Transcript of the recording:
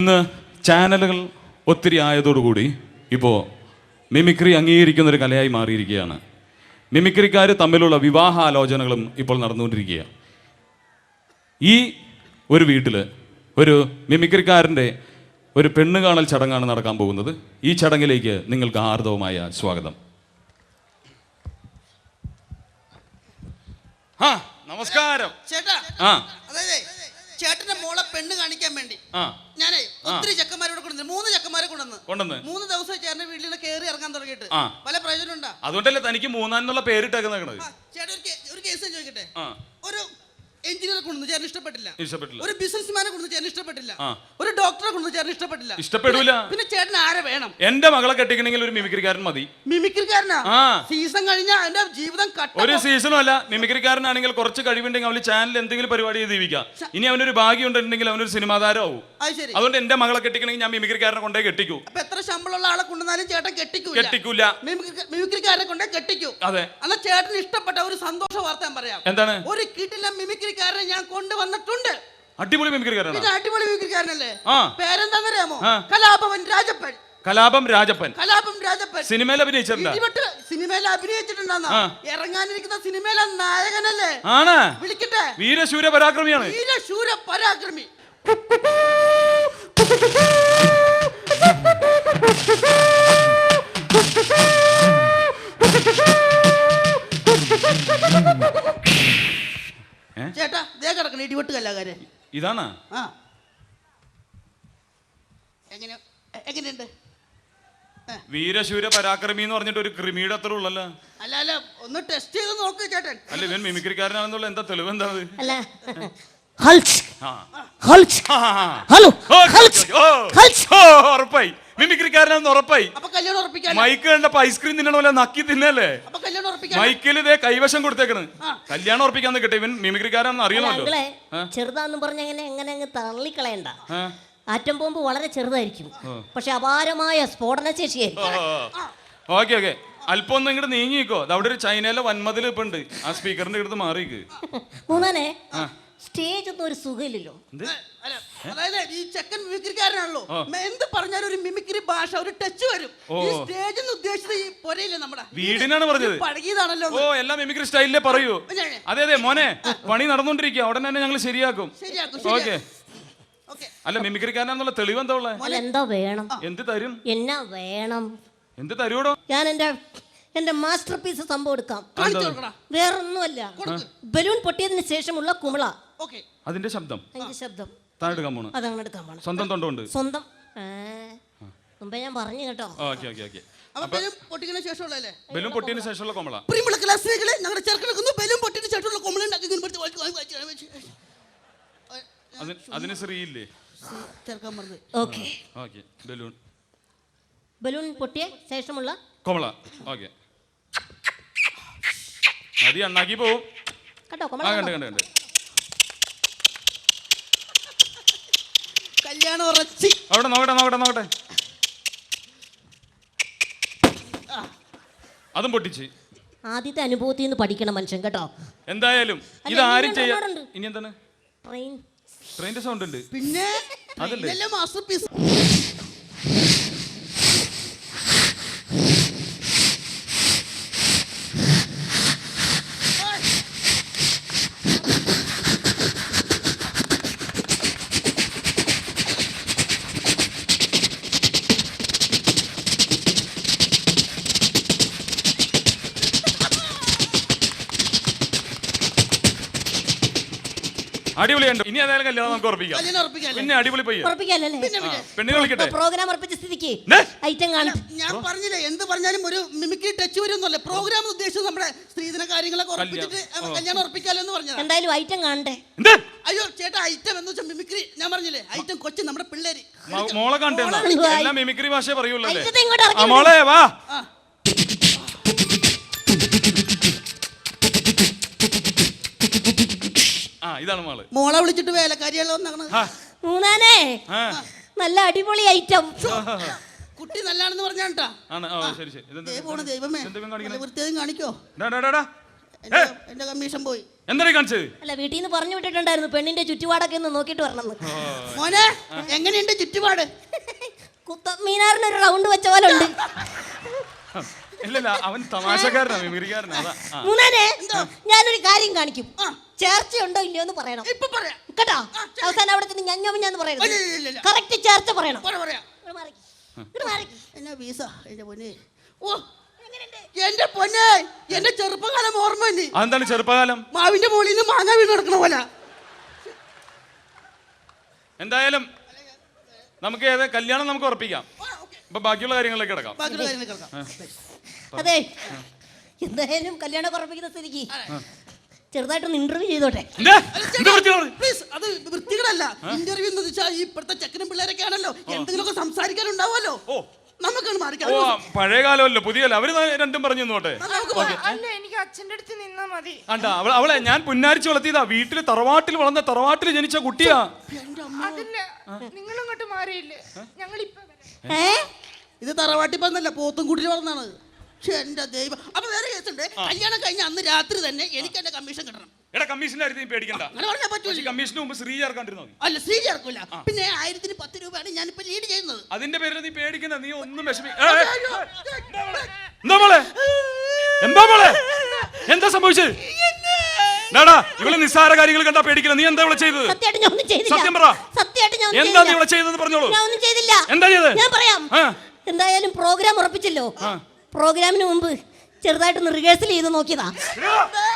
ഇന്ന് ചാനലുകൾ ഒത്തിരി ആയതോടുകൂടി ഇപ്പോൾ മിമിക്രി അംഗീകരിക്കുന്നൊരു കലയായി മാറിയിരിക്കുകയാണ്. മിമിക്രിക്കാർ തമ്മിലുള്ള വിവാഹാലോചനകളും ഇപ്പോൾ നടന്നുകൊണ്ടിരിക്കുകയാണ്. ഈ ഒരു വീട്ടിൽ ഒരു മിമിക്രിക്കാരൻ്റെ ഒരു പെണ്ണ് കാണൽ ചടങ്ങാണ് നടക്കാൻ പോകുന്നത്. ഈ ചടങ്ങിലേക്ക് നിങ്ങൾക്ക് ഹാർദവമായ സ്വാഗതം. നമസ്കാരം ചേട്ടാ. അതായത് ചേട്ടന്റെ മോളെ പെണ്ണ് കാണിക്കാൻ വേണ്ടി ഞാനേ ഒത്തിരി ചെക്കന്മാരോട് കൊണ്ടുവന്നു. 3 ചെക്കന്മാരെ കൊണ്ടുവന്ന് 3 ദിവസം ചേട്ടന്റെ വീട്ടിൽ നിന്ന് കയറി ഇറങ്ങാൻ തുടങ്ങിയിട്ട് പല പ്രയോജനം ഉണ്ടാ. അതുകൊണ്ടല്ലേ തനിക്ക് 3 പേരിട്ടേക്കുന്നത്. ചേട്ടാ ഒരു കേസ് ചോദിക്കട്ടെ. ഒരു എഞ്ചിനീയറെ കൊണ്ടു ചേട്ടന് ഇഷ്ടപ്പെട്ടില്ല. ഒരു ബിസിനസ്മാനെ കൊണ്ടു ചേട്ടന് ഇഷ്ടപ്പെട്ടില്ല. ഒരു ഡോക്ടറെ കൊണ്ടു ചേട്ടന് ഇഷ്ടപ്പെടില്ല. പിന്നെ ചേട്ടന് ആരെ വേണം? എന്റെ മകളെ കെട്ടിക്കണമെങ്കിൽ ഒരു മിമിക്രിക്കാരൻ മതി. മിമിക്രിക്കാരനാ? സീസൺ കഴിഞ്ഞാൽ എന്റെ ജീവിതം ഒരു സീസണും അല്ല. മിമിക്രിക്കാരനാണെങ്കിൽ കുറച്ച് കഴിവുണ്ടെങ്കിൽ അവന് ചാനൽ എന്തെങ്കിലും പരിപാടി ജീവിക്കാം. ഇനി അവനൊരു ഭാഗ്യം ഉണ്ടെങ്കിൽ അവനൊരു സിനിമാ താരമാവും. അതുകൊണ്ട് എന്റെ മകളെ കെട്ടിക്കണമെങ്കിൽ ഞാൻ മിമിക്രിക്കാരനെ കൊണ്ടേ കെട്ടിക്കൂ. അപ്പൊ എത്ര ശമ്പളമുള്ള ആളെ കൊണ്ടുവന്നാലും ചേട്ടൻ കെട്ടിക്കൂല. മിമിക്രിക്കാരനെ കൊണ്ടേ കെട്ടിക്കൂ. അതെ. എന്നാൽ ചേട്ടന് ഇഷ്ടപ്പെട്ട ഒരു സന്തോഷ വാർത്ത ഞാൻ പറയാം. എന്താണ്? ഒരു കിട്ടില്ല മിമിക്രിക്കാരനെ ഞാൻ കൊണ്ടുവന്നിട്ടുണ്ട്. അടിപൊളി മിമിക്രിക്കാരനാണ്. പിന്നെ അടിപൊളി മിമിക്രിക്കാരനല്ലേ? പേരെന്താണെന്നറിയാമോ? കലാപം രാജപ്പൻ. സിനിമയിൽ അഭിനയിച്ചിട്ടുണ്ടെന്നാ? ഇറങ്ങാനിരിക്കുന്ന സിനിമയിലെ നായകനല്ലേ? ആണ്. വിളിക്കട്ടെ. വീരശൂര പരാക്രമിയാണ്. വീരശൂര പരാക്രമി. ചേട്ടാ ദേ കിടക്കണ ഇടിവെട്ട് കലാകാരൻ ഇതാണ്. എങ്ങനെയുണ്ട്? വീരശൂര പരാക്രമി എന്ന് പറഞ്ഞിട്ട് ഒരു ക്രിമിയുടെ അത്ര ഉള്ളല്ലോ. അല്ല ഒന്ന് ടെസ്റ്റ് ചെയ്ത് നോക്ക് ചേട്ടൻ. അല്ല ഇവൻ മിമിക്രിക്കാരനാണെന്നുള്ള എന്താ തെളിവ്? എന്താ ഉറപ്പായി മിമിക്രിക്കാരനാണെന്ന് ഉറപ്പായി. മൈക്ക് കണ്ടപ്പോ ഐസ്ക്രീം തിന്നണ പോലെ നക്കി തിന്നല്ലേ? മൈക്കിൽ ഇതേ കൈവശം കൊടുത്തേക്കണ്. കല്യാണം ഉറപ്പിക്കാന്ന് കിട്ടെ. ഇവൻ മിമിക്രിക്കാരാണെന്ന് അറിയണമല്ലോ. ചെറുതാന്ന് പറഞ്ഞ എങ്ങനെ തള്ളിക്കളയണ്ട. ആറ്റം ബോംബ് വളരെ ചെറുതായിരിക്കും, പക്ഷെ അപാരമായ സ്ഫോടന ശേഷിയായിരിക്കും. ഓക്കെ ഓക്കെ, അല്പം ഒന്ന് ഇങ്ങോട്ട് നീങ്ങിക്കോ. അവിടെ ഒരു ചൈനയിലെ വൻമതിൽ ഇപ്പൊ ഉണ്ട്. ആ സ്പീക്കറിന്റെ അടുത്ത് മാറിക്ക്. മൂന്നാനെ സ്റ്റേജ് ഒന്നും ഒരു സുഖമില്ലല്ലോ. അതായത് ഈ ചെക്കൻ മിമിക്രിക്കാരനാണല്ലോ, എന്ത് പറഞ്ഞാലും ഒരു മിമിക്രി ഭാഷ, ഒരു ടച്ച് വരും. ഈ സ്റ്റേജ് ഉദ്ദേശിച്ചത് ഈ പൊരയില്ലേ നമ്മുടെ വീടിനാണ് പറഞ്ഞത്. പഴകിയതാണല്ലോ. ഓ എല്ലാം മിമിക്രി സ്റ്റൈലിലേ പറയൂ. അതെ അതെ മോനെ, പണി നടന്നുകൊണ്ടിരിക്കുക. ഉടനെ തന്നെ ഞങ്ങൾ ശരിയാക്കും. ഓക്കെ. അല്ല മിമിക്രിക്കാരനാന്നുള്ള തെളിവ് എന്താ ഉള്ളത്? എന്താ വേണം? എന്ത് തരും? എന്നാ വേണം? എന്ത് തരൂടോ? ഞാൻ എന്റെ മാസ്റ്റർ പീസ് സംഭവം എടുക്കാം. വേറൊന്നുമല്ല, ബലൂൺ പൊട്ടിയതിന് ശേഷമുള്ള കുമിള. അതിന്റെ ശബ്ദം അതാണ് എടുക്കാൻ പോണത്. സ്വന്തം തൊണ്ടുണ്ട്. സ്വന്തം മുമ്പേ ഞാൻ പറഞ്ഞു കേട്ടോ. ബലൂൺ പൊട്ടിയതിനു ശേഷമുള്ള കുമിള. ഞങ്ങളുടെ ചെറുക്കനൊക്കെ ബലൂൺ പൊട്ടിയതിനു ശേഷമുള്ള കുമിള ഉണ്ടാക്കി. അതിന് ശ്രീയില്ലേ? ബലൂൺ പൊട്ടിയ ശേഷമുള്ള കോമള. ഓക്കെ, മതി, അണ്ണാക്കി പോവും കേട്ടോ. കണ്ട് കല്യാണം ഉറച്ചി. അവിടെ നോക്കട്ടെ. അതും പൊട്ടിച്ച്. ആദ്യത്തെ അനുഭവത്തിൽ നിന്ന് പഠിക്കണം മനുഷ്യൻ കേട്ടോ. എന്തായാലും ഇതാരും ചെയ്യാം. ഇനി എന്താണ്? ട്രെയിനിന്റെ സൗണ്ട് ഉണ്ട്. പിന്നെ അതല്ലേ മാസ്റ്റർ പീസ്. അടിപൊളിയുണ്ട്. ഇനി ഏതായാലും കല്യാണം നമുക്ക് ഉറപ്പിക്കാം. പിന്നെ അടിപൊളി പെണ്ണിനെ വിളിക്കട്ടെ. പ്രോഗ്രാം ഉറപ്പിച്ച സ്ഥിതിക്ക് ഐറ്റം കാണാം. ഞാൻ പറഞ്ഞില്ലേ, എന്ത് പറഞ്ഞാലും ഒരു മിമിക്രി ടച്ച് വരുന്നല്ലേ. പ്രോഗ്രാം ഉദ്ദേശിച്ചത് നമ്മുടെ സ്ത്രീധന കാര്യങ്ങളൊക്കെ ഉറപ്പിച്ചിട്ട് കല്യാണം ഉറപ്പിക്കാലോ എന്ന് പറഞ്ഞത്. എന്തായാലും ഐറ്റം കാണണ്ടേ? അയ്യോ ചേട്ടാ, ഐറ്റം എന്ന് വെച്ചാൽ മിമിക്രി. ഞാൻ പറഞ്ഞില്ലേ ഐറ്റം കൊച്ചു നമ്മുടെ പിള്ളേര്. മോളെ കണ്ടേ? എല്ലാം മിമിക്രി ഭാഷ പറയുള്ളൂ. മോളെ വാ. ഇതാണ് മോളെ വിളിച്ചിട്ട് വേലക്കാരികളോ മൂന്നാനേ. നല്ല അടിപൊളി ഐറ്റം. കുട്ടി നല്ലാണെന്ന് പറഞ്ഞാട്ടാ. ദൈവമേ വൃത്തിയും കാണിക്കോ. എന്റെ കമ്മീഷൻ പോയി. എന്താണ് കാണിച്ചത്? അല്ല, വീട്ടിൽ നിന്ന് പറഞ്ഞു വിട്ടിട്ടുണ്ടായിരുന്നു പെണ്ണിന്റെ ചുറ്റുപാടൊക്കെ ഒന്ന് നോക്കിയിട്ട് വരണമെന്ന്. മോനെ എങ്ങനെയുണ്ട് ചുറ്റുപാട്? കുത്തമ്മീനാറിന് ഒരു റൗണ്ട് വെച്ച പോലെ ഉണ്ട്. ഇല്ലല്ല, അവൻ തമാശക്കാരനാ, മിമിക്രിക്കാരനാ. അതാ. മൂന്നാനെ ഞാനൊരു കാര്യം കാണിക്കും. ചേർച്ച ഉണ്ടോ ഇല്ലയോ എന്ന് പറയണം. ഇപ്പൊ പറയാം കേട്ടോ? അവസാനം അവിടെ ചെന്ന് ഞഞ്ഞാന്ന് പറയണം. ഇല്ല. കറക്റ്റ് ചേർച്ച പറയണം. പറയാം. ഇങ്ങട് മാറിക്ക്. ഇങ്ങട് മാറിക്ക്. എന്നാ വീസ എന്റെ പൊന്നെ. ഓ എന്റെ പൊന്നെ, എന്റെ ചെറുപ്പകാലം ഓർമ്മ തന്നെ. അതെന്താണ് ചെറുപ്പകാലം? മാവിന്റെ മുകളിൽ നിന്ന് മാങ്ങ വീണ് നടക്കണ പോലെ. എന്തായാലും നമുക്ക് കല്യാണം നമുക്ക് ഉറപ്പിക്കാം. അപ്പൊ ബാക്കിയുള്ള കാര്യങ്ങളിലേക്ക് കിടക്കാം. അതെ, എന്തായാലും കല്യാണം ഉറപ്പിക്കുന്ന സ്ഥിതിക്ക് ചെറുതായിട്ടൊന്ന് ഇന്റർവ്യൂ ചെയ്തോട്ടെ. അത് വൃത്തികളല്ല ഇന്റർവ്യൂ എന്ന് വെച്ചാൽ ഈ ഇപ്പോഴത്തെ ചെക്കനും പിള്ളേരൊക്കെ ആണല്ലോ, എന്തെങ്കിലുമൊക്കെ സംസാരിക്കാനുണ്ടാവുമല്ലോ. നമുക്കാണ് മാറിക്കാം. പഴയ കാലമല്ലോ, പുതിയല്ല. അവര് രണ്ടും പറഞ്ഞു നോട്ടെ. അല്ല, എനിക്ക് അച്ഛന്റെ അടുത്ത് നിന്നാ മതി. അവളെ ഞാൻ പുന്നാരിച്ച് വളർത്തിയതാ. വീട്ടില് തറവാട്ടിൽ വളർന്ന, തറവാട്ടിൽ ജനിച്ച കുട്ടിയാ. അതല്ല, നിങ്ങൾ ഇങ്ങോട്ട് മാറിയില്ലേ? ഞങ്ങൾ ഇപ്പൊ ഇത് തറവാട്ടിൽ പറഞ്ഞല്ല, പോത്തും കൂട്ടിൽ വളർന്നാണ്. എന്റെ ദൈവം. അപ്പൊ വേറെ കേസുണ്ട്. കല്യാണം കഴിഞ്ഞ അന്ന് രാത്രി തന്നെ എനിക്ക് എന്റെ കമ്മീഷൻ കിട്ടണം. എടാ, കമ്മീഷന്റെ കാര്യത്തിൽ നീ പേടിക്കണ്ട. അങ്ങനെ പറഞ്ഞാൽ പറ്റൂല. കമ്മീഷന് മുമ്പ് ശ്രീ ചേർക്കാണ്ടിരുന്നോ? അല്ല, ശ്രീ ചേർക്കൂല. പിന്നെ 1010 രൂപയാണ് ഞാനിപ്പോ ലീഡ് ചെയ്യുന്നത്. അതിന്റെ പേരിൽ നീ പേടിക്കണ്ട. നീ ഒന്നും എന്താ സംഭവിച്ചത്? ഇവള് നിസ്സാര കാര്യങ്ങൾ കണ്ടാ പേടിക്കില്ല. നീ എന്താ ഇവിടെ ചെയ്തത്? സത്യം പറ. എന്താ നീ ഇവിടെ ചെയ്തതെന്ന് പറഞ്ഞോളൂ. എന്താ ചെയ്തത്? ഞാൻ പറയാം. എന്തായാലും പ്രോഗ്രാം ഉറപ്പിച്ചല്ലോ. പ്രോഗ്രാമിന് മുമ്പ് ചെറുതായിട്ടൊന്ന് റിഹേഴ്സൽ ചെയ്ത് നോക്കിയതാ.